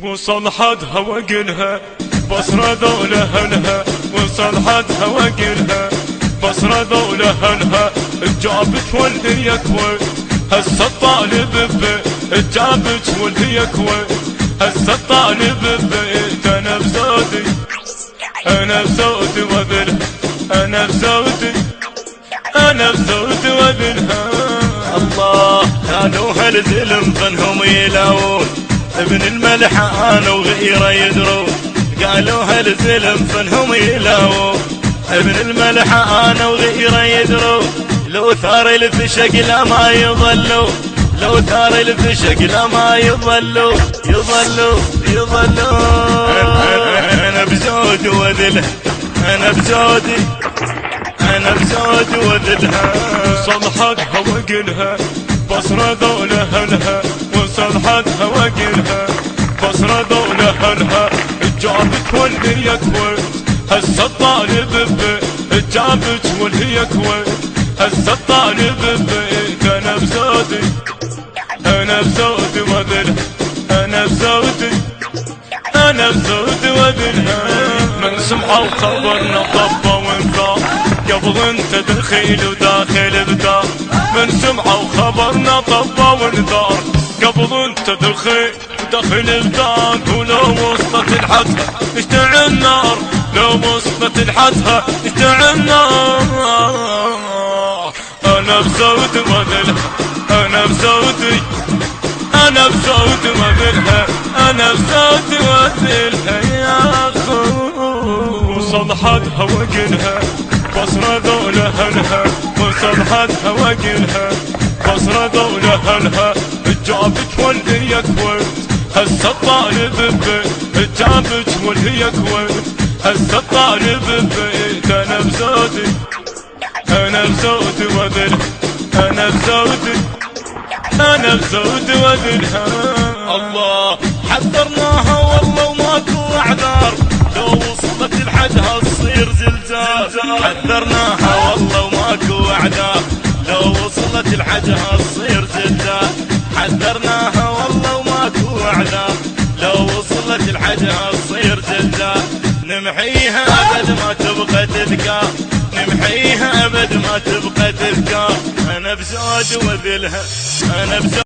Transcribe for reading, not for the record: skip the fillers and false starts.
وصل حدها وقلها بصرة ذولا هلها، وصل حدها وقلها بصرة ذولا هلها. جابت والهي كويت هسه الطالب ببيت، جابت والهي كويت هسه الطالب ببيت. انا بزودي انا بزودي وابلها، انا بزودي انا بزودي وابلها. الله كانوا هالزلم فنهم يلاوون، ابن الملحان وغيره يدرون. قالوا هالزلم فنهم يلاوون، ابن الملحان وغيره يدرون. لو ثار الفشق لا ما يظلوا، لو ثار الفشق لا ما يظلوا يظلوا يظلوا. انا بزود وذلها، انا بزودي انا بزود وذلها. وصل حدها وقلها بصرة ذولا هلها، وصل حدها وقلها بصرة ذولا هلها. جابت والهي كويت هسه الطالب ببيت، جابت والهي كويت هسه الطالب ببيت. انا بزودي انا بزودي وذلها، انا بزودي انا بزودي وذلها. من سمعوا خبرنا طبا وانفاق قبل انت دخيل وداخل بدار. من سمعوا خبرنا طبا وانذار قبل انت دخيل وداخل بدار. ولو وصلت الحدها اشتعل النار، لو وصلت الحدها اشتعل النار. انا بزودي وذلها، انا بزودي انا بزودي وذلها، انا بزودي وذلها يا اخو. وصل حدها وقلها بصرة ذولا هلها، وصل حدها وقلها بصرة ذولا هلها. جابت والهي كويت هسه الطالب ببيت، جابت والهي كويت هسه الطالب ببيت. انا بزودي انا بزودي وذلها، انا بزودي انا بزودي وذلها. الله حذرناها والله وماكو اعذار، لو وصلت لحدها تصير زلزال. حذرناها والله وماكو اعذار، لو وصلت لحدها تصير زلزال. حذرناها والله وماكو اعذار، لو وصلت لحدها تصير زلزال. نمحيها ابد ما تبقى تذكار، نمحيها ابد ما تبقى تذكار. انا بزود وذلها، انا بزود